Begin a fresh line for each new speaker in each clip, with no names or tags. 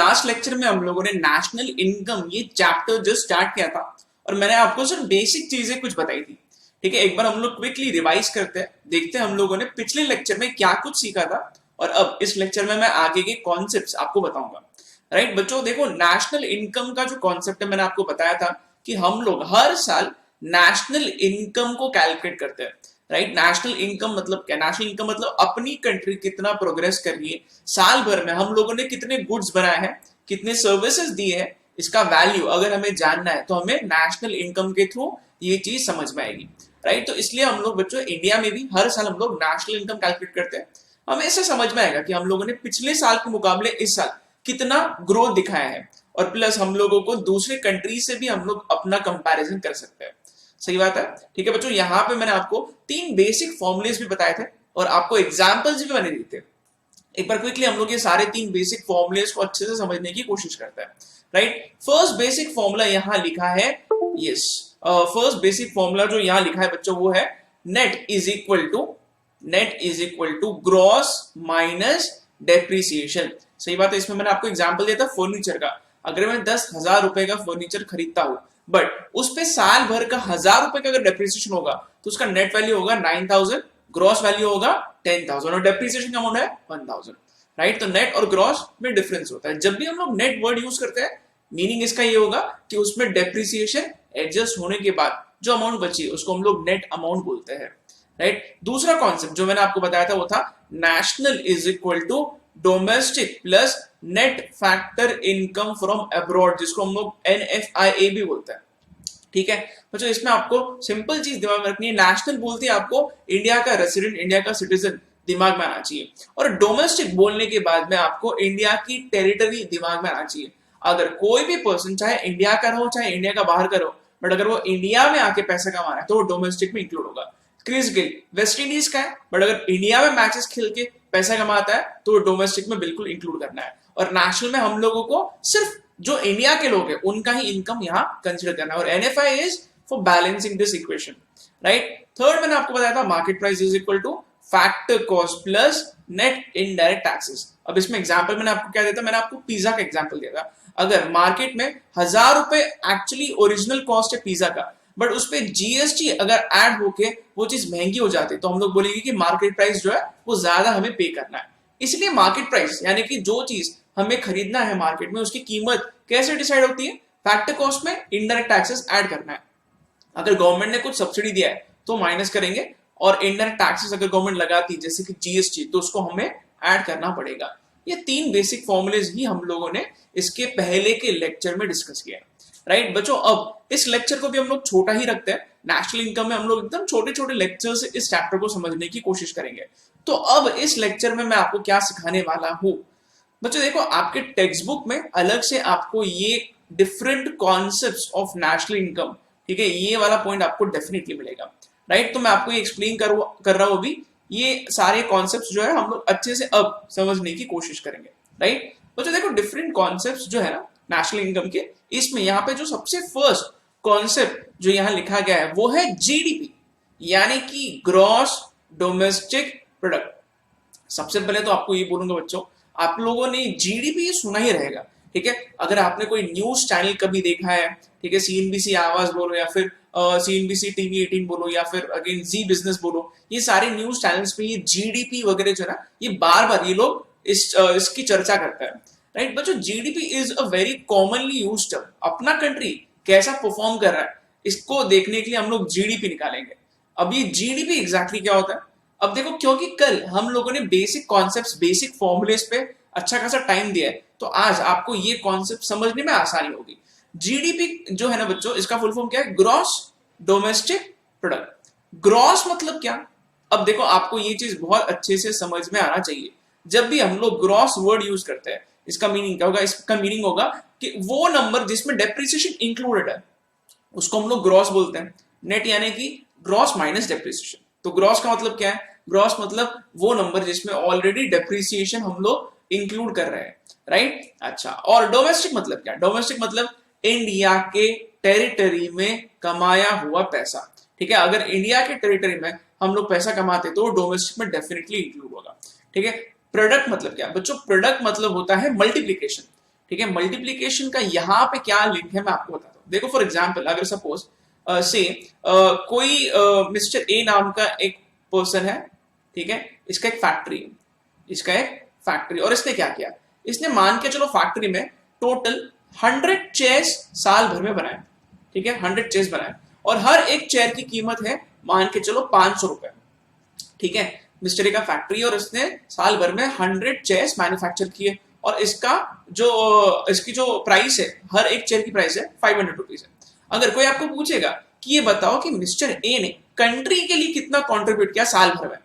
Last lecture में हम लोगों ने नेशनल इनकम ये चैप्टर जो स्टार्ट किया था और मैंने आपको सिर्फ बेसिक चीजें कुछ बताई थी। ठीक है, एक बार हम लोग क्विकली रिवाइज करते हैं, देखते हैं हम लोगों ने पिछले लेक्चर में क्या कुछ सीखा था और अब इस लेक्चर में मैं आगे के कॉन्सेप्ट्स आपको बताऊंगा। राइट बच्चों, देखो नेशनल इनकम का जो कॉन्सेप्ट है मैंने आपको बताया था कि हम लोग हर साल नेशनल इनकम को कैलकुलेट करते हैं। राइट, नेशनल इनकम मतलब क्या? नेशनल इनकम मतलब अपनी कंट्री कितना प्रोग्रेस कर रही है, साल भर में हम लोगों ने कितने गुड्स बनाए हैं, कितने सर्विसेज दिए हैं, इसका वैल्यू अगर हमें जानना है तो हमें नेशनल इनकम के थ्रू ये चीज समझ में आएगी। राइट, तो इसलिए हम लोग बच्चों इंडिया में भी हर साल हम लोग नेशनल इनकम कैलकुलेट करते हैं। हमें इससे समझ में आएगा कि हम लोगों ने पिछले साल के मुकाबले इस साल कितना ग्रोथ दिखाया है और प्लस हम लोगों को दूसरे कंट्री से भी हम लोग अपना कंपैरिजन कर सकते हैं। सही बात है। ठीक है बच्चों, यहाँ पे मैंने आपको 3 बेसिक फॉर्मुलेस भी बताए थे और आपको एग्जांपल्स भी मैंने दिए थे। एक बार क्विकली हम लोग ये सारे 3 बेसिक फॉर्मुलेस को अच्छे से समझने की कोशिश करते हैं। राइट, फर्स्ट बेसिक फॉर्मूला यहाँ लिखा है, यस, फर्स्ट बेसिक फॉर्मूला जो यहाँ लिखा है बच्चों वो है net is equal to gross minus depreciation. सही बात है। इसमें मैंने आपको एग्जांपल दिया था फर्नीचर का। अगर मैं 10,000 रुपए का फर्नीचर खरीदता हूं बट उस पे साल भर का 1,000 रुपए का अगर डेप्रिसिएशन होगा तो उसका नेट वैल्यू होगा 9,000, ग्रॉस वैल्यू होगा 10,000 और डेप्रिसिएशन का अमाउंट है 1,000। राइट, तो नेट और ग्रॉस में डिफरेंस होता है। जब भी हम लोग नेट वर्ड यूज करते हैं मीनिंग इसका ये होगा कि उसमें डेप्रिसिएशन एडजस्ट होने के बाद जो अमाउंट बची उसको हम लोग नेट अमाउंट बोलते हैं। राइट, दूसरा कॉन्सेप्ट जो मैंने आपको बताया था वो था national is equal to domestic plus net factor income from abroad, जिसको हम लोग NFIA भी बोलते हैं। ठीक है बच्चों, इसमें आपको सिंपल चीज दिमाग में रखनी है। नेशनल बोलते हैं आपको इंडिया का रेसिडेंट, इंडिया का सिटीजन दिमाग में आना चाहिए और डोमेस्टिक बोलने के बाद में आपको इंडिया की टेरिटरी दिमाग में आना चाहिए। अगर कोई भी पर्सन चाहे इंडिया का रहो चाहे इंडिया का बाहर का रहो बट अगर वो इंडिया में आके पैसा कमा रहा है तो वो डोमेस्टिक में इंक्लूड होगा। क्रिस गेल वेस्ट इंडीज का है बट अगर इंडिया में मैचेस खेल के पैसा कमाता है तो वो डोमेस्टिक में बिल्कुल इंक्लूड करना है। और नेशनल में हम लोगों को सिर्फ जो इंडिया के लोग हैं उनका ही इनकम यहाँ कंसिडर करना है और NFI is for balancing this equation. Right, third मैंने आपको बताया था market price is equal two factor cost plus net indirect taxes. अब इसमें एग्जांपल मैंने आपको क्या दिया था? मैंने आपको पिज्जा का एग्जांपल दिया था। अगर मार्केट में 1,000 रुपए एक्चुअली ओरिजिनल कॉस्ट है पिज्जा का बट उस पर GST अगर ऐड होके वो चीज महंगी हो जाती है तो हम लोग बोलेंगे कि मार्केट प्राइस जो है वो ज्यादा हमें पे करना है। इसलिए मार्केट प्राइस यानी कि जो चीज हमें खरीदना है मार्केट में उसकी कीमत कैसे डिसाइड होती है? फैक्टर कॉस्ट में इनडायरेक्ट टैक्सेस ऐड करना है। अगर गवर्नमेंट ने कुछ सब्सिडी दिया है तो माइनस करेंगे और इनडायरेक्ट टैक्सेस अगर गवर्नमेंट लगाती है जैसे कि GST तो उसको हमें ऐड करना पड़ेगा। ये 3 बेसिक फॉर्मुलेज ही हम लोगों ने इसके पहले के लेक्चर में डिस्कस किया है। राइट बच्चों, अब इस लेक्चर को भी हम लोग छोटा ही रखते हैं। नेशनल इनकम में हम लोग एकदम छोटे छोटे लेक्चर से इस चैप्टर को समझने की कोशिश करेंगे। तो अब इस लेक्चर में मैं आपको क्या सिखाने वाला हूं बच्चों, देखो आपके टेक्स्ट बुक में अलग से आपको ये different concepts of national income, ठीक है, ये वाला पॉइंट आपको डेफिनेटली मिलेगा। राइट, तो मैं आपको ये एक्सप्लेन कर रहा हूं अभी। ये सारे कॉन्सेप्ट्स जो है हम लोग अच्छे से अब समझने की कोशिश करेंगे। राइट बच्चों, देखो डिफरेंट कॉन्सेप्ट्स जो है ना नेशनल इनकम के, इसमें यहाँ पे जो सबसे फर्स्ट कॉन्सेप्ट जो यहाँ लिखा गया है वो है GDP यानी कि ग्रॉस डोमेस्टिक प्रोडक्ट। सबसे पहले तो आपको ये बोलूंगा बच्चों, आप लोगों ने GDP सुना ही रहेगा। ठीक है, अगर आपने कोई न्यूज चैनल कभी देखा है, ठीक है, CNBC आवाज बोलो या फिर CNBC TV18 बोलो या फिर अगेन जी बिजनेस बोलो, ये सारे न्यूज चैनल्स पे ये GDP वगैरह जो है ना ये बार बार ये लोग इसकी चर्चा करते हैं। राइट बच्चों, GDP is a very commonly used term. अपना कंट्री कैसा परफॉर्म कर रहा है इसको देखने के लिए हम लोग GDP निकालेंगे। अब ये GDP एग्जैक्टली क्या होता है? अब देखो, क्योंकि कल हम लोगों ने बेसिक कॉन्सेप्ट्स बेसिक फॉर्मुलेस पे अच्छा खासा टाइम दिया है तो आज आपको ये कॉन्सेप्ट समझने में आसानी होगी। GDP जो है ना बच्चों, इसका फुल फॉर्म क्या है? Gross domestic product. ग्रॉस मतलब क्या? अब देखो आपको ये चीज बहुत अच्छे से समझ में आना चाहिए। जब भी हम लोग ग्रॉस वर्ड यूज करते हैं इसका मीनिंग क्या होगा? इसका मीनिंग होगा कि वो नंबर जिसमें डेप्रिसिएशन इंक्लूडेड है उसको हम लोग ग्रॉस बोलते हैं। नेट यानी कि ग्रॉस माइनस डेप्रिसिएशन। तो ग्रॉस का मतलब क्या है? ग्रॉस मतलब वो नंबर जिसमें ऑलरेडी डेप्रिसिएशन हम लोग इंक्लूड कर रहे हैं। राइट, अच्छा, और डोमेस्टिक मतलब क्या? डोमेस्टिक मतलब इंडिया के टेरिटरी में कमाया हुआ पैसा। ठीक है, अगर इंडिया के टेरिटरी में हम लोग पैसा कमाते तो डोमेस्टिक में डेफिनेटली इंक्लूड होगा। ठीक है, प्रोडक्ट मतलब क्या बच्चों? प्रोडक्ट मतलब होता है मल्टीप्लीकेशन। ठीक है, मल्टीप्लीकेशन का यहाँ पे क्या लिंक है मैं आपको बताता हूँ। देखो फॉर एग्जाम्पल, अगर सपोज से कोई मिस्टर ए नाम का एक पर्सन है, ठीक है, इसका एक फैक्ट्री है, इसका एक फैक्ट्री, और इसने क्या किया, इसने मान के चलो फैक्ट्री में टोटल 100 चेयर्स साल भर में बनाए, ठीक है, 100 चेयर्स बनाए, और हर एक चेयर की कीमत है मान के चलो 500 रुपए, ठीक है। मिस्टर ए का फैक्ट्री और इसने साल भर में 100 चेयर्स मैन्युफैक्चर किए, और इसकी जो प्राइस है, हर एक चेयर की प्राइस है 500 रुपीज है। अगर कोई आपको पूछेगा कि ये बताओ कि मिस्टर ए ने कंट्री के लिए कितना कंट्रीब्यूट किया साल भर में,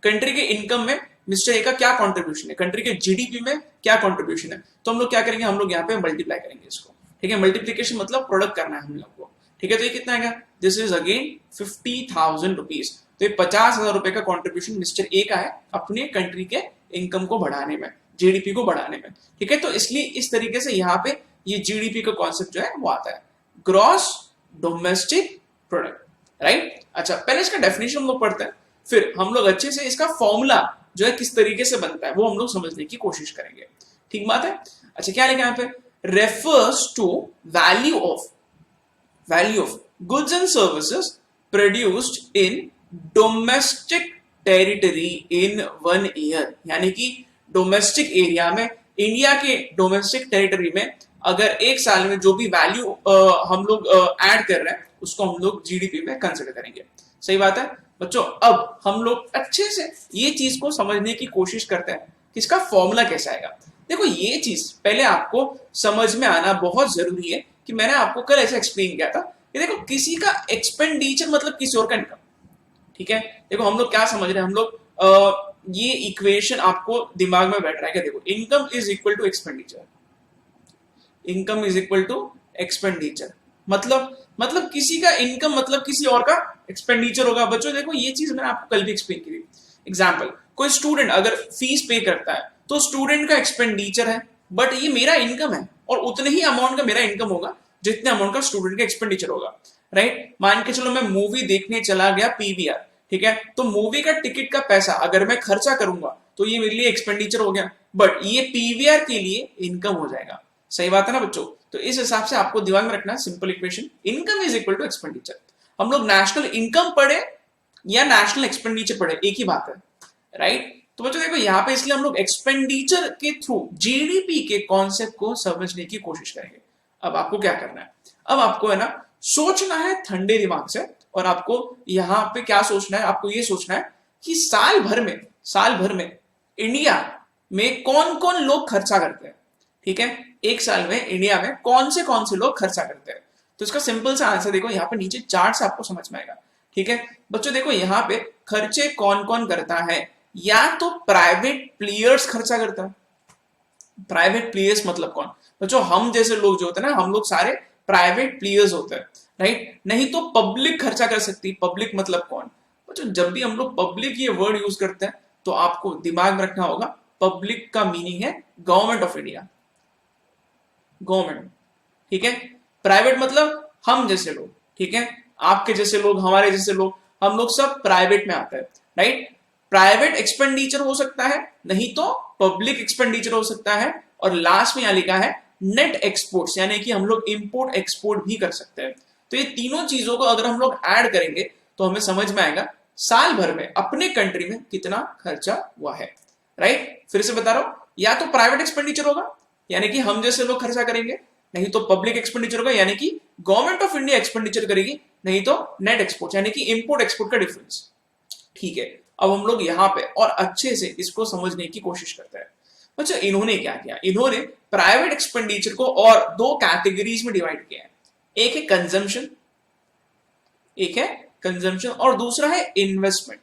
कंट्री के इनकम में मिस्टर ए का क्या कंट्रीब्यूशन है, कंट्री के जीडीपी में क्या कंट्रीब्यूशन है, तो हम लोग क्या करेंगे, हम लोग यहाँ पे मल्टीप्लाई करेंगे इसको, ठीक है। मल्टीप्लीकेशन मतलब प्रोडक्ट करना है हम लोग को, ठीक है। तो ये कितना आएगा, दिस इज अगेन 50,000 रुपीज। तो ये 50,000 रुपए का कंट्रीब्यूशन मिस्टर ए का है अपने कंट्री के इनकम को बढ़ाने में, जीडीपी को बढ़ाने में, ठीक है। तो इसलिए इस तरीके से यहाँ पे ये जीडीपी का कॉन्सेप्ट जो है वो आता है, ग्रॉस डोमेस्टिक प्रोडक्ट, राइट। अच्छा, पहले इसका डेफिनेशन हम लोग पढ़ते हैं, फिर हम लोग अच्छे से इसका फॉर्मूला जो है किस तरीके से बनता है वो हम लोग समझने की कोशिश करेंगे, ठीक बात है। अच्छा, क्या लिखा है यहाँ पे, refers to value of goods and services produced in domestic territory in 1 year, यानी कि डोमेस्टिक एरिया में, इंडिया के डोमेस्टिक टेरिटरी में अगर एक साल में जो भी वैल्यू हम लोग ऐड कर रहे हैं उसको हम लोग जीडीपी में कंसिडर करेंगे। सही बात है बच्चों। अब हम लोग अच्छे से ये चीज को समझने की कोशिश करते हैं कि इसका फॉर्मूला कैसा आएगा। देखो, ये चीज पहले आपको समझ में आना बहुत जरूरी है कि मैंने आपको कल ऐसे एक्सप्लेन किया था कि देखो, किसी का एक्सपेंडिचर मतलब किसी और का इनकम, ठीक है। देखो हम लोग क्या समझ रहे हैं, हम लोग ये इक्वेशन आपको दिमाग में बैठ रहा है कि देखो, income is equal to expenditure, income is equal to expenditure, मतलब किसी का इनकम मतलब किसी और का एक्सपेंडिचर होगा। बच्चों देखो, ये चीज मैंने आपको कल भी एक्सप्लेन की थी। एग्जाम्पल, कोई स्टूडेंट अगर फीस पे करता है तो स्टूडेंट का एक्सपेंडिचर है, बट ये मेरा इनकम है, और उतने ही अमाउंट का मेरा इनकम होगा जितने अमाउंट का स्टूडेंट का एक्सपेंडिचर होगा, राइट। मान के चलो मैं मूवी देखने चला गया पीवीआर, ठीक है, तो मूवी का टिकट का पैसा अगर मैं खर्चा करूंगा तो ये मेरे लिए एक्सपेंडिचर हो गया, बट ये पीवीआर के लिए इनकम हो जाएगा। सही बात है ना बच्चों। तो इस हिसाब से आपको दिमाग में रखना simple equation, income is equal to expenditure. हम लोग नेशनल इनकम पढ़े या नेशनल एक्सपेंडिचर पढ़े, एक ही बात है, राइट। तो बच्चों देखो, यहाँ पे इसलिए हम लोग एक्सपेंडिचर के थ्रू जीडीपी के कॉन्सेप्ट को समझने की कोशिश करेंगे। अब आपको क्या करना है, अब आपको है ना सोचना है ठंडे दिमाग से, और आपको यहाँ पे क्या सोचना है, आपको ये सोचना है कि साल भर में इंडिया में कौन कौन लोग खर्चा करते हैं, ठीक है। एक साल में इंडिया में कौन से लोग खर्चा करते हैं। तो इसका सिंपल सा आंसर देखो, यहाँ पे नीचे चार्ट से आपको समझ में आएगा, ठीक है। बच्चों देखो, यहाँ पे खर्चे कौन कौन करता है, या तो प्राइवेट प्लेयर्स खर्चा करता है। प्राइवेट प्लेयर्स मतलब कौन बच्चों, हम जैसे लोग जो होते हैं ना, हम लोग सारे प्राइवेट प्लेयर्स होते हैं, राइट। नहीं तो पब्लिक खर्चा कर सकती है। पब्लिक मतलब कौन बच्चों, जब भी हम लोग पब्लिक ये वर्ड यूज करते हैं तो आपको दिमाग में रखना होगा, पब्लिक का मीनिंग है गवर्नमेंट ऑफ इंडिया, गवर्नमेंट, ठीक है। प्राइवेट मतलब हम जैसे लोग, ठीक है, आपके जैसे लोग, हमारे जैसे लोग, हम लोग सब प्राइवेट में आते हैं, राइट। प्राइवेट एक्सपेंडिचर हो सकता है, नहीं तो पब्लिक एक्सपेंडिचर हो सकता है, और लास्ट में यहां लिखा है नेट एक्सपोर्ट्स, यानी कि हम लोग इंपोर्ट एक्सपोर्ट भी कर सकते हैं। तो ये तीनों चीजों को अगर हम लोग ऐड करेंगे तो हमें समझ में आएगा साल भर में अपने कंट्री में कितना खर्चा हुआ है, राइट। फिर से बता रहा हूं, या तो प्राइवेट एक्सपेंडिचर होगा यानी कि हम जैसे लोग खर्चा करेंगे, नहीं तो पब्लिक एक्सपेंडिचर होगा यानी कि गवर्नमेंट ऑफ इंडिया एक्सपेंडिचर करेगी, नहीं तो नेट एक्सपोर्ट यानी कि इंपोर्ट एक्सपोर्ट का डिफरेंस, ठीक है। अब हम लोग यहाँ पे और अच्छे से इसको समझने की कोशिश करते हैं। अच्छा, इन्होंने क्या किया, इन्होंने प्राइवेट एक्सपेंडिचर को और दो कैटेगरीज में डिवाइड किया है। एक है कंजम्पशन, और दूसरा है इन्वेस्टमेंट।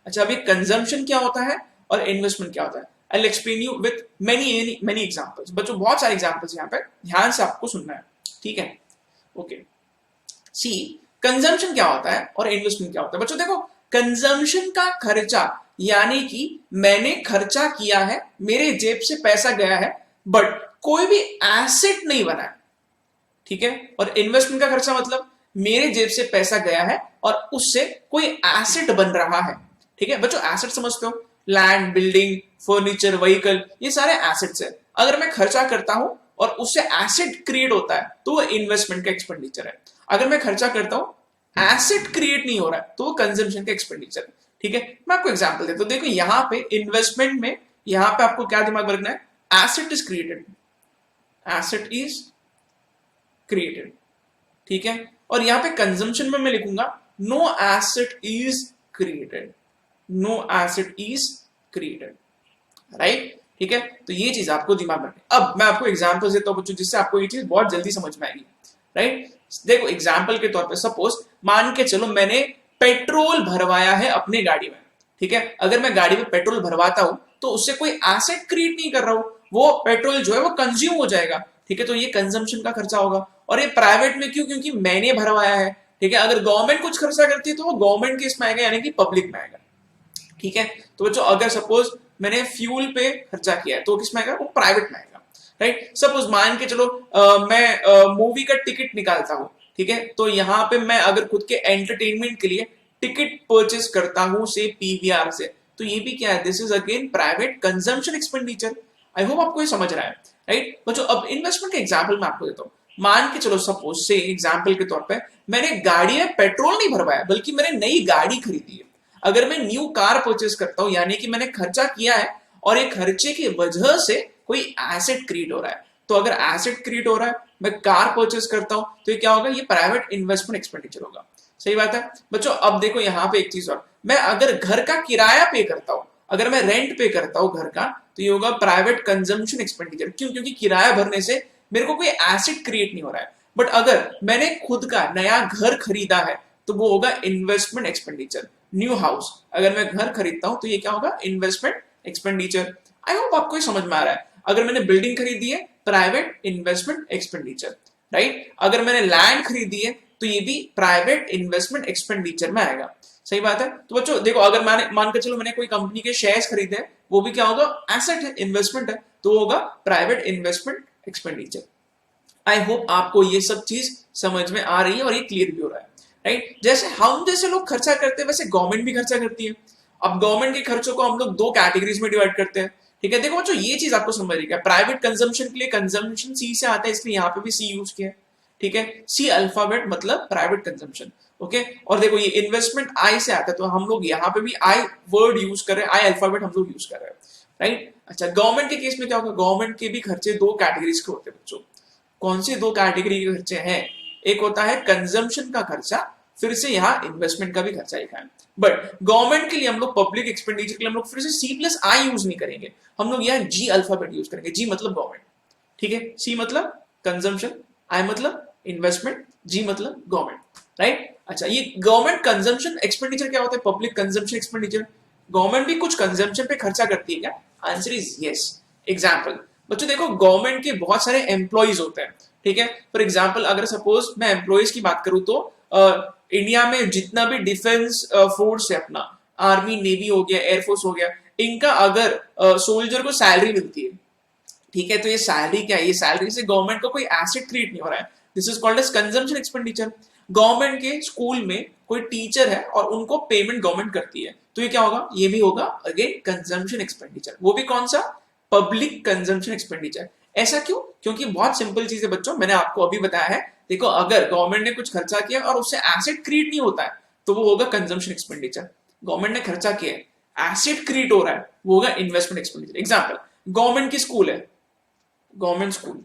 अच्छा, अभी कंजम्पशन क्या होता है और इन्वेस्टमेंट क्या होता है, I'll explain you with many examples। बच्चों बहुत सारे एग्जांपल्स यहाँ पे ध्यान से आपको सुनना है, ठीक है, ओके। सी, कंजम्पशन क्या होता है और इन्वेस्टमेंट क्या होता है। बच्चों देखो, कंजम्पशन का खर्चा यानी कि मैंने खर्चा किया है, मेरे जेब से पैसा गया है, बट कोई भी एसेट नहीं बना है, ठीक है। और इन्वेस्टमेंट का खर्चा मतलब मेरे जेब से पैसा गया है और उससे कोई एसेट बन रहा है, ठीक है। बच्चों एसेट समझते हो, लैंड, बिल्डिंग, फर्नीचर, व्हीकल, ये सारे एसेट्स है। अगर मैं खर्चा करता हूं और उससे एसेट क्रिएट होता है तो वो इन्वेस्टमेंट का एक्सपेंडिचर है। अगर मैं खर्चा करता हूं एसेट क्रिएट नहीं हो रहा है तो वो कंजम्पशन का एक्सपेंडिचर है। ठीक है, मैं आपको एग्जांपल देता हूं। देखो यहां पे इन्वेस्टमेंट में यहां पे आपको क्या दिमाग में रखना है, asset is created, asset is created. ठीक है, और यहां पे कंजम्पशन में मैं लिखूंगा no asset is created, no asset is created, right. ठीक है, तो ये चीज आपको दिमाग में रखनी। अब मैं आपको एग्जांपल देता हूं बच्चों जिससे आपको ये चीज बहुत जल्दी समझ में आएगी, राइट। देखो एग्जांपल के तौर पे सपोज मान के चलो मैंने पेट्रोल भरवाया है अपने गाड़ी में। ठीक है, अगर मैं गाड़ी में पेट्रोल भरवाता हूं तो उससे कोई एसेट क्रिएट नहीं कर रहा हूं, वो पेट्रोल जो है वो कंज्यूम हो जाएगा। ठीक है, तो ये कंजम्पशन का खर्चा होगा। और ये प्राइवेट में क्यों, क्योंकि मैंने भरवाया है। ठीक है, अगर गवर्नमेंट कुछ खर्चा करती है तो वो गवर्नमेंट के इसमें आएगा, यानी कि पब्लिक में आएगा। ठीक है, तो बच्चों अगर सपोज मैंने फ्यूल पे खर्चा किया है तो किस में आएगा, वो प्राइवेट में आएगा, राइट। सपोज मान के चलो मैं मूवी का टिकट निकालता हूं। ठीक है, तो यहां पे मैं अगर खुद के एंटरटेनमेंट के लिए टिकट परचेस करता हूं से पीवीआर से, तो ये भी क्या है, this is again private consumption expenditure. I hope आपको ये समझ रहा है, राइट बच्चों। अब इन्वेस्टमेंट का एग्जाम्पल मैं आपको देता हूं। मान के चलो सपोज से एग्जाम्पल के तौर पे मैंने गाड़ी में पेट्रोल नहीं भरवाया बल्कि मैंने नई गाड़ी खरीदी है। अगर मैं न्यू कार परचेस करता हूं यानी कि मैंने खर्चा किया है और एक खर्चे की वजह से कोई एसेट क्रिएट हो रहा है, तो अगर एसेट क्रिएट हो रहा है मैं कार परचेस करता हूं तो ये क्या होगा, ये प्राइवेट इन्वेस्टमेंट एक्सपेंडिचर होगा। सही बात है बच्चों। अब देखो यहां पे एक चीज और, मैं अगर घर का किराया पे करता हूं, अगर मैं रेंट पे करता हूं घर का, तो ये होगा प्राइवेट कंजम्पशन एक्सपेंडिचर। क्यों, क्योंकि किराया भरने से मेरे को कोई एसेट क्रिएट नहीं हो रहा है। बट अगर मैंने खुद का नया घर खरीदा है तो वो होगा इन्वेस्टमेंट एक्सपेंडिचर। न्यू हाउस, अगर मैं घर खरीदता हूं तो ये क्या होगा, इन्वेस्टमेंट एक्सपेंडिचर। आई होप आपको समझ में आ रहा है। अगर मैंने बिल्डिंग खरीदी है, प्राइवेट इन्वेस्टमेंट एक्सपेंडिचर, राइट। अगर मैंने लैंड खरीदी है तो ये भी प्राइवेट इन्वेस्टमेंट एक्सपेंडिचर में आएगा। सही बात है। तो बच्चों देखो अगर मैंने मान कर चलो मैंने कोई कंपनी के शेयर्स खरीदे हैं, वो भी क्या होगा, एसेट है, इन्वेस्टमेंट है, तो होगा प्राइवेट इन्वेस्टमेंट एक्सपेंडिचर। आई होप आपको ये सब चीज समझ में आ रही है और ये क्लियर भी हो रहा है, राइट। जैसे हम जैसे लोग खर्चा करते हैं वैसे गवर्नमेंट भी खर्चा करती है। अब गवर्नमेंट के खर्चों को हम लोग दो कैटेगरीज में डिवाइड करते हैं। ठीक है, देखो बच्चों ये चीज आपको समझ रही है, प्राइवेट कंजम्पशन के लिए कंजम्पशन सी से आता है, इसलिए यहाँ पे भी सी यूज किया है। ठीक है, सी अल्फाबेट मतलब प्राइवेट कंजम्पशन। ओके, और देखो ये इन्वेस्टमेंट आई से आता है, तो हम लोग यहाँ पे भी आई वर्ड यूज कर रहे हैं, आई अल्फाबेट हम लोग यूज कर रहे हैं, राइट। अच्छा, गवर्नमेंट के केस में क्या होगा, गवर्नमेंट के भी खर्चे दो कैटेगरीज के होते हैं बच्चों। कौन सी दो कैटेगरी के खर्चे हैं, एक होता है कंजम्पशन का खर्चा, फिर से यहाँ इन्वेस्टमेंट का भी खर्चा लिखा है। बट गवर्नमेंट के लिए हम लोग पब्लिक एक्सपेंडिचर के लिए हम लोग फिर से सी प्लस आई यूज नहीं करेंगे, हम लोग यहाँ जी अल्फाबेट यूज करेंगे। जी मतलब गवर्नमेंट, ठीक है, सी मतलब कंजम्पशन, आई मतलब इन्वेस्टमेंट, जी मतलब गवर्नमेंट, राइट। अच्छा, ये गवर्नमेंट कंजम्पशन एक्सपेंडिचर क्या होता है, पब्लिक कंजम्पशन एक्सपेंडिचर। गवर्नमेंट भी कुछ कंजम्पशन पे खर्चा करती है क्या, आंसर इज यस। एग्जाम्पल बच्चों देखो गवर्नमेंट के बहुत सारे एम्प्लॉइज होते हैं। ठीक है, फॉर एग्जाम्पल अगर सपोज मैं एम्प्लॉइज की बात करूं तो इंडिया में जितना भी डिफेंस फोर्स है अपना, आर्मी नेवी हो गया, एयरफोर्स हो गया, इनका अगर सोल्जर को सैलरी मिलती है, ठीक है, तो ये सैलरी क्या है, ये सैलरी से गवर्नमेंट को कोई एसेट क्रिएट नहीं हो रहा है, this is called as consumption expenditure. Government के स्कूल में कोई टीचर है और उनको पेमेंट गवर्नमेंट करती है, तो ये क्या होगा, ये भी होगा अगेन कंजम्पशन एक्सपेंडिचर। वो भी कौन सा, पब्लिक कंजम्पशन एक्सपेंडिचर। ऐसा क्यों, क्योंकि बहुत सिंपल चीज है बच्चों, मैंने आपको अभी बताया है। देखो अगर गवर्नमेंट ने कुछ खर्चा किया और उससे एसेट क्रिएट नहीं होता है तो वो होगा कंजम्पशन एक्सपेंडिचर। गवर्नमेंट ने खर्चा किया है, एसेट क्रिएट हो रहा है, वो होगा इन्वेस्टमेंट एक्सपेंडिचर। एग्जाम्पल, गवर्नमेंट की स्कूल है, गवर्नमेंट स्कूल,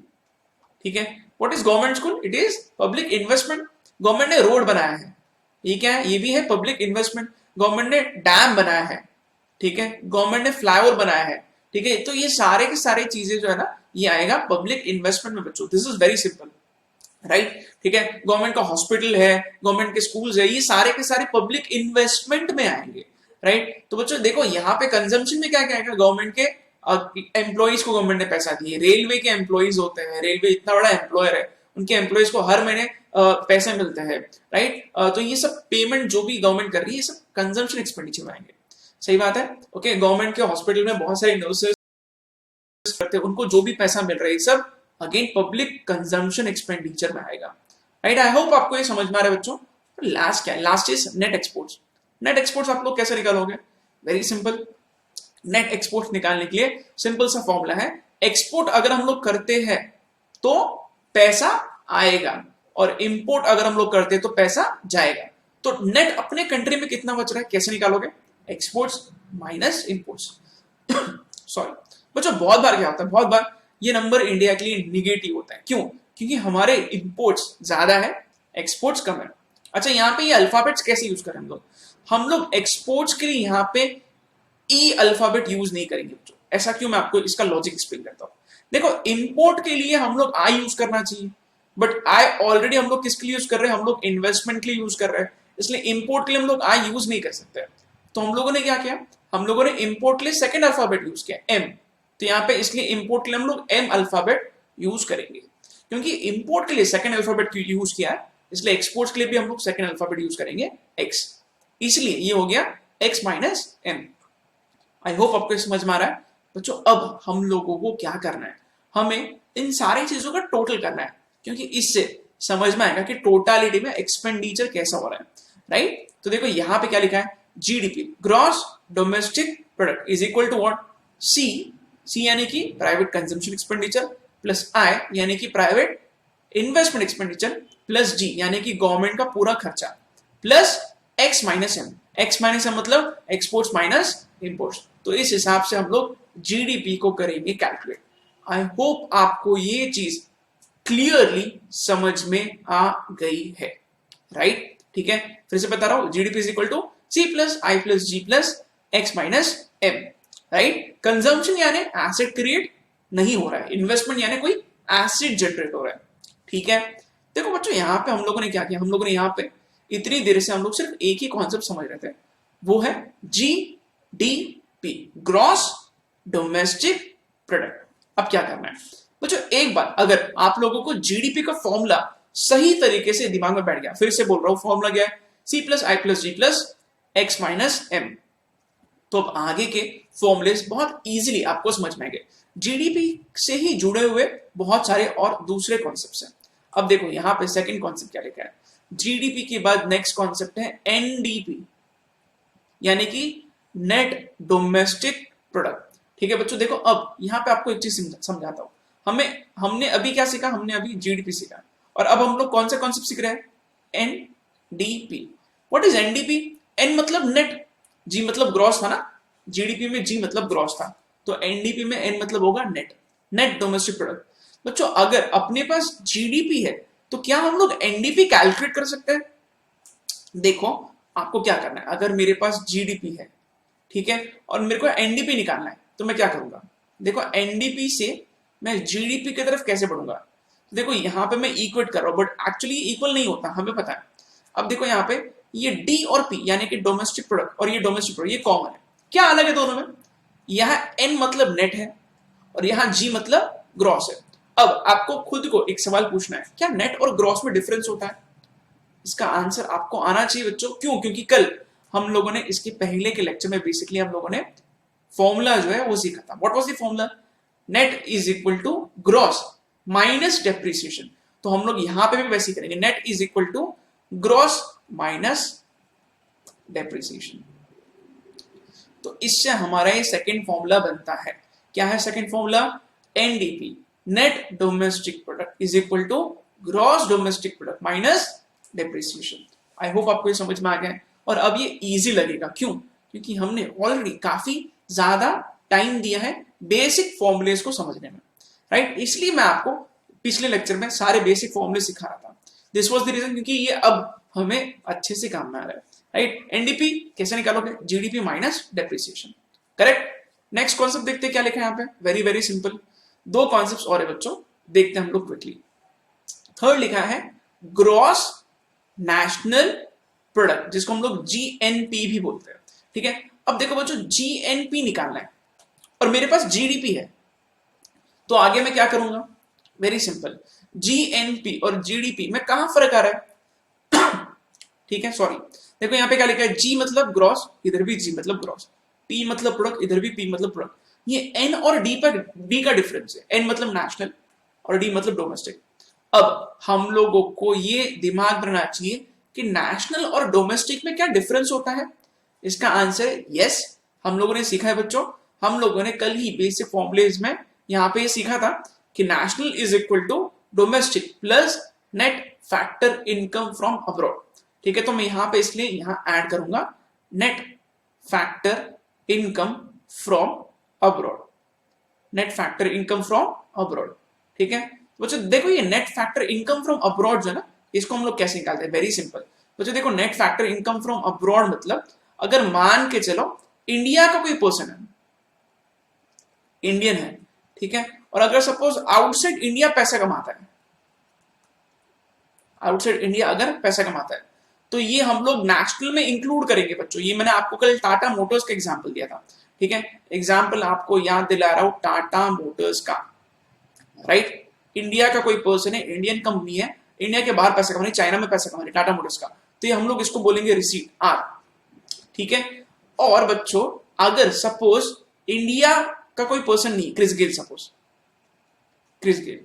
ठीक है, what is government school, it is public investment. Government ने रोड बनाया है, ये क्या है, ये भी है पब्लिक इन्वेस्टमेंट। गवर्नमेंट ने डैम बनाया है, ठीक है, गवर्नमेंट ने फ्लाईओवर बनाया है, ठीक है, तो ये सारे के सारे चीजें जो है ना, ये आएगा पब्लिक इन्वेस्टमेंट में बच्चों। This is very simple, right. ठीक है, गवर्नमेंट का हॉस्पिटल है, गवर्नमेंट के स्कूल्स है, ये सारे के सारे पब्लिक इन्वेस्टमेंट में आएंगे, राइट। तो बच्चों देखो यहाँ पे कंजम्पशन में क्या क्या आएगा, गवर्नमेंट के एम्प्लॉइज को गवर्नमेंट ने पैसा दिए, रेलवे के एम्प्लॉइज होते हैं, रेलवे इतना बड़ा एम्प्लॉयर है, उनके एम्प्लॉइज को हर महीने पैसे मिलते हैं, राइट। तो ये सब पेमेंट जो भी गवर्नमेंट कर रही है, ये सब कंजम्पशन एक्सपेंडिचर में आएंगे। सही बात है। ओके, गवर्नमेंट के हॉस्पिटल में बहुत सारे नर्सेस करते हैं, उनको जो भी पैसा मिल रहा है, सब अगेन पब्लिक कंजम्पशन एक्सपेंडिचर में आएगा, राइट। आई होप आपको ये समझ में आ रहा है बच्चों। लास्ट क्या है, last is net exports. Net exports आप लोग कैसे निकालोगे, वेरी सिंपल। नेट एक्सपोर्ट निकालने के लिए सिंपल सा फॉर्मूला है, एक्सपोर्ट अगर हम लोग करते हैं तो पैसा आएगा, और इंपोर्ट अगर हम लोग करते हैं तो पैसा जाएगा। तो नेट अपने कंट्री में कितना बच रहा है कैसे निकालोगे? Exports minus imports. सॉरी बच्चों, बहुत बार क्या होता है, बहुत बार ये नंबर इंडिया के लिए निगेटिव होता है। क्यों? क्योंकि हमारे इंपोर्ट्स ज्यादा है, एक्सपोर्ट्स कम है। अच्छा, यहाँ पे ये अल्फाबेट्स कैसे यूज करें हम लोग एक्सपोर्ट्स के लिए यहाँ पे ई अल्फाबेट यूज नहीं करेंगे बच्चों। ऐसा क्यों? मैं आपको इसका लॉजिक एक्सप्लेन करता हूँ। देखो, इंपोर्ट के लिए हम लोग आई यूज करना चाहिए, बट आई ऑलरेडी हम लोग किसके लिए यूज कर रहे हैं? हम लोग इन्वेस्टमेंट के लिए यूज कर रहे हैं, इसलिए इंपोर्ट के लिए हम लोग आई यूज नहीं कर सकते। तो हम लोगों ने क्या किया? हम लोगों ने इंपोर्ट के लिए सेकंड अल्फाबेट यूज किया, एम। तो यहाँ पे इसलिए इंपोर्ट के लिए हम लोग एम अल्फाबेट यूज करेंगे, क्योंकि इंपोर्ट के लिए सेकंड अल्फाबेट यूज किया है, इसलिए एक्सपोर्ट्स के लिए भी हम लोग सेकंड अल्फाबेट यूज करेंगे, एक्स। इसलिए ये हो गया X minus M. I hope आपको समझ में आ रहा है बच्चों। अब हम लोगों को क्या करना है? हमें इन सारी चीजों का टोटल करना है, क्योंकि इससे समझ में आएगा कि टोटालिटी में एक्सपेंडिचर कैसा हो रहा है, राइट? तो देखो यहाँ पे क्या लिखा है, GDP gross domestic product is equal to what? C, C यानी कि private consumption expenditure, plus I यानी कि private investment expenditure, plus G यानी कि गवर्नमेंट का पूरा खर्चा, plus X minus M. X minus M मतलब एक्सपोर्ट्स माइनस इंपोर्ट्स। तो इस हिसाब से हम लोग जीडीपी को करेंगे कैलकुलेट। आई होप आपको ये चीज क्लियरली समझ में आ गई है, राइट? ठीक है, फिर से बता रहा हूं, GDP is equal to C plus I plus G plus X minus M, right? Consumption यानी एसेट क्रिएट नहीं हो रहा है, इन्वेस्टमेंट यानी कोई एसेट जनरेट हो रहा है, ठीक है? देखो बच्चों, यहाँ पे हम लोगों ने क्या किया, हम लोगों ने यहाँ पे इतनी देर से हम लोग सिर्फ एक ही कॉन्सेप्ट समझ रहे थे, वो है जीडीपी, ग्रॉस डोमेस्टिक प्रोडक्ट। अब क्या करना है बच्चों, एक बार अगर आप लोगों को जीडीपी का फॉर्मूला सही तरीके से दिमाग में बैठ गया, फिर से बोल रहा हूं, फॉर्मूला क्या है? C plus I plus G plus X minus M. तो अब आगे के फॉर्मूलेस बहुत इजीली आपको समझ में आएंगे। जीडीपी से ही जुड़े हुए बहुत सारे और दूसरे कॉन्सेप्ट्स हैं। अब देखो यहाँ पे सेकंड कॉन्सेप्ट क्या लिखा है, जीडीपी के बाद नेक्स्ट कॉन्सेप्ट है एनडीपी, यानी कि नेट डोमेस्टिक प्रोडक्ट। ठीक है बच्चों, देखो अब यहाँ पे आपको एक चीज समझाता हूँ। हमने अभी क्या सीखा? हमने अभी जीडीपी सीखा, और अब हम लोग कौन सा कॉन्सेप्ट सीख रहे हैं? NDP. What is NDP? N मतलब नेट, जी मतलब ग्रॉस था ना, जीडीपी में जी मतलब ग्रॉस था, तो एनडीपी में एन मतलब होगा नेट, नेट डोमेस्टिक प्रोडक्ट। बच्चों अगर अपने पास जीडीपी है तो क्या हम लोग एनडीपी कैलकुलेट कर सकते हैं? देखो आपको क्या करना है, अगर मेरे पास जीडीपी है, ठीक है, और मेरे को एनडीपी निकालना है, तो मैं क्या करूंगा? देखो एनडीपी से मैं जीडीपी की तरफ कैसे बढ़ूंगा? देखो यहाँ पे मैं इक्वेट कर रहा हूं, बट एक्चुअली इक्वल नहीं होता, हमें पता है। अब देखो यहाँ पे ये डी और पी यानी कि डोमेस्टिक प्रोडक्ट और ये डोमेस्टिक प्रोडक्ट, ये कॉमन है। क्या अलग है दोनों में? यहाँ एन मतलब नेट है और यहाँ जी मतलब ग्रॉस है। अब आपको खुद को एक सवाल पूछना है, क्या नेट और ग्रॉस में डिफरेंस होता है? इसका आंसर आपको आना चाहिए बच्चों। क्यों? क्योंकि कल हम लोगों ने इसके पहले के लेक्चर में बेसिकली हम लोगों ने फॉर्मूला जो है वो सीखा था। What was the formula? Net is equal to gross minus depreciation. तो हम लोग यहां पे भी वैसे ही करेंगे, net is equal to gross minus depreciation. तो इससे हमारा ये सेकंड फॉर्मूला बनता है। क्या है second formula? NDP, net domestic product is equal to gross domestic product minus depreciation. I hope आपको ये समझ में आ गया है, और अब ये इजी लगेगा। क्यों? क्योंकि हमने ऑलरेडी काफी ज्यादा टाइम दिया है बेसिक फॉर्मूलेस को समझने में, राइट? इसलिए मैं आपको पिछले लेक्चर में सारे बेसिक फॉर्मूले सिखा रहा था। दिस वाज द रीजन, क्योंकि ये अब हमें अच्छे से काम में आ रहा है, राइट? एनडीपी कैसे निकालोगे? GDP minus depreciation, correct? Next concept देखते हैं क्या लिखा है यहाँ पे। वेरी वेरी सिंपल, दो कॉन्सेप्ट्स और है बच्चों, देखते हैं हम लोग क्विकली। थर्ड लिखा है ग्रॉस नेशनल प्रोडक्ट, जिसको हम लोग जीएनपी भी बोलते हैं, ठीक है? अब देखो बच्चों, जीएनपी निकालना है और मेरे पास जीडीपी है, तो आगे मैं क्या करूंगा? वेरी सिंपल, जीएनपी और जीडीपी में कहां फर्क आ रहा है? ठीक है, सॉरी, देखो यहाँ पे क्या लिखा है, जी मतलब ग्रॉस, इधर भी जी मतलब ग्रॉस, पी मतलब प्रोडक्ट, इधर भी पी मतलब प्रोडक्ट। ये एन और डी पर डी का डिफरेंस है, एन मतलब नेशनल और डी मतलब डोमेस्टिक। अब हम लोगों को ये दिमाग बनाना चाहिए कि नेशनल और डोमेस्टिक में क्या डिफरेंस होता है। इसका आंसर है यस, हम लोगों ने सीखा है बच्चों। हम लोगों ने कल ही बेसिक फॉर्मूलेज में यहाँ पे सीखा था कि national is equal to domestic plus net factor income from abroad. ठीक है, तो मैं यहां पे इसलिए यहां ऐड करूंगा net factor income from abroad, net factor income from abroad. ठीक है बच्चों, देखो ये net factor income from abroad जो है ना, इसको हम लोग कैसे निकालते हैं, वेरी सिंपल बच्चों। देखो net factor income from abroad मतलब अगर मान के चलो इंडिया का कोई पर्सन है, इंडियन है, ठीक है, और अगर सपोज आउटसाइड इंडिया पैसा कमाता है, आउटसाइड इंडिया अगर पैसा कमाता है, तो ये हम लोग नेशनल में इंक्लूड करेंगे बच्चों। ये मैंने आपको कल टाटा मोटर्स का एग्जांपल दिया था, ठीक है, एग्जांपल आपको याद दिला रहा हूं टाटा मोटर्स का, राइट। इंडिया का कोई पर्सन है, इंडियन कंपनी है, इंडिया के बाहर पैसा कमा रही, चाइना में पैसा कमा रही, टाटा मोटर्स का, तो ये हम लोग इसको बोलेंगे रिसीट आर, ठीक है। और बच्चों अगर सपोज इंडिया का कोई पर्सन नहीं, Chris Gayle, suppose Chris Gayle,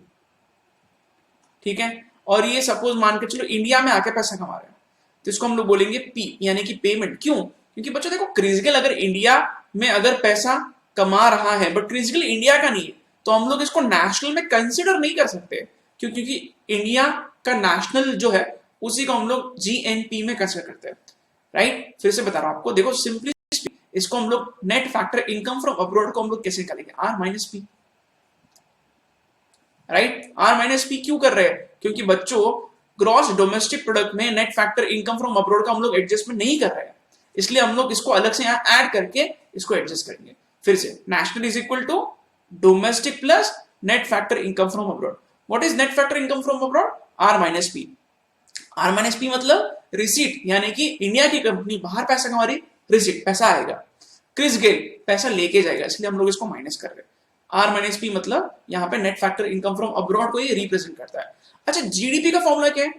ठीक है, और ये सपोज मान के चलो इंडिया में आके पैसा कमा रहे हैं, तो इसको हम लोग बोलेंगे पी, यानी कि पेमेंट। क्यों? क्योंकि बच्चों देखो क्रिस गेल अगर इंडिया में अगर पैसा कमा रहा है बट क्रिस गेल इंडिया का नहीं है, तो हम लोग इसको नेशनल में कंसिडर नहीं कर सकते। क्यों? क्योंकि इंडिया का नेशनल जो है उसी को हम लोग जीएनपी में कंसिडर करते हैं, राइट। फिर से बता रहा हूं आपको, देखो सिंपली इसको हम लोग net factor income from abroad को हम लोग कैसे निकालेंगे, R minus P, right. R minus P क्यों कर रहे हैं? क्योंकि बच्चों ग्रॉस डोमेस्टिक प्रोडक्ट में net factor income from abroad का हम लोग एडजस्टमेंट नहीं कर रहे हैं, इसलिए हम लोग इसको अलग से यहां ऐड करके इसको एडजस्ट करेंगे। फिर से national is equal to domestic plus net factor income from abroad. What is net factor income from abroad? R minus P. R minus P मतलब रिसीट, यानी कि इंडिया की कंपनी बाहर पैसा कमा रही, रिसीट पैसा आएगा, क्रिस गेल पैसा लेके जाएगा, इसलिए हम लोग इसको माइनस कर रहे हैं। आर माइनस पी मतलब यहां पे net factor income from abroad को ये रिप्रेजेंट करता है। अच्छा, जीडीपी का फॉर्मूला क्या है?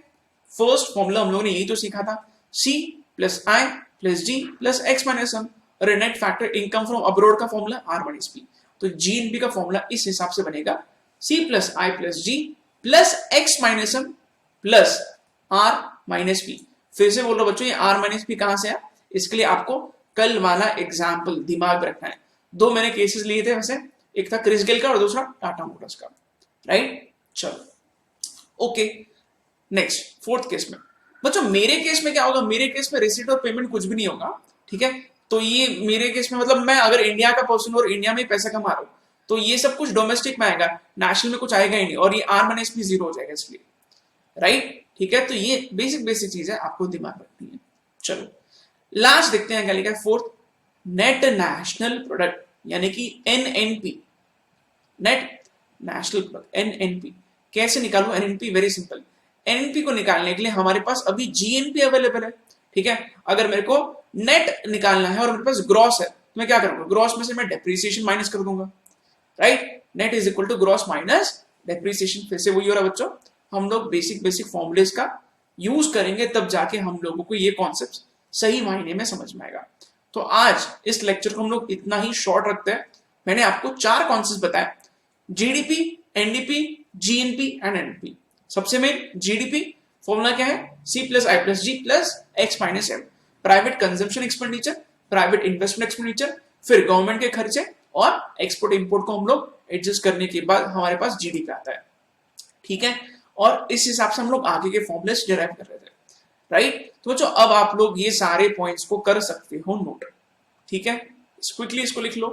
फर्स्ट फॉर्मूला हम लोगों ने यही तो सीखा था, C plus I plus G plus X minus M, और net factor income from abroad का फॉर्मूला आर माइनस पी। तो जीएनपी का फॉर्मूला इस हिसाब से बनेगा, C plus I plus G plus X minus M plus R minus P. फिर से बोल रहा बच्चों, ये आर माइनस पी कहां से है, इसके लिए आपको कल वाला एग्जाम्पल दिमाग में रखना है। दो मैंने केसेस लिए थे वैसे, एक था क्रिस गेल का और दूसरा टाटा मोटर्स का, राइट। चलो ओके, नेक्स्ट फोर्थ केस में बच्चों, मेरे केस में क्या होगा, मेरे केस में रिसीट और पेमेंट कुछ भी नहीं होगा, ठीक है। तो ये मेरे केस में मतलब मैं अगर इंडिया का पर्सन और इंडिया में पैसा कमा रहा हूं, तो ये सब कुछ डोमेस्टिक में आएगा, नेशनल में कुछ आएगा ही नहीं, और ये आर माइनस पी जीरो हो जाएगा इसलिए, राइट, ठीक है। तो ये बेसिक चीज है, आपको दिमाग रखनी है। चलो लास्ट देखते हैं क्या लिखा है, फोर्थ, नेट नेशनल प्रोडक्ट, यानी कि NNP, net national product, NNP. कैसे निकालू एनएनपी? वेरी सिंपल, एनएनपी को निकालने के लिए हमारे पास अभी जीएनपी अवेलेबल है, ठीक है। अगर मेरे को नेट निकालना है और मेरे पास ग्रॉस है, तो मैं क्या करूंगा, ग्रॉस में से मैं डेप्रिसिएशन माइनस कर दूंगा, right. Net is equal to gross minus depreciation. फिर से वही हो रहा बच्चों, हम लोग बेसिक फॉर्मूलेस का यूज करेंगे, तब जाके हम लोगों को ये कॉन्सेप्ट सही मायने में समझ में आएगा। तो आज इस लेक्चर को हम लोग इतना ही शॉर्ट रखते हैं। मैंने आपको 4 कॉन्सेप्ट बताए, GDP, NDP, GNP and NP. सबसे मेन जीडीपी फॉर्मूला क्या है, C plus I plus G plus X minus M. Private consumption expenditure, private investment expenditure, फिर गवर्नमेंट के खर्चे और एक्सपोर्ट इंपोर्ट को हम लोग एडजस्ट करने के बाद हमारे पास जीडीपी आता है, ठीक है। और इस हिसाब से हम लोग आगे के फॉर्मूलेस डिराइव कर रहे थे, राइट। तो बच्चों अब आप लोग ये सारे पॉइंट्स को कर सकते हो नोट, ठीक है। क्विकली इसको लिख लो,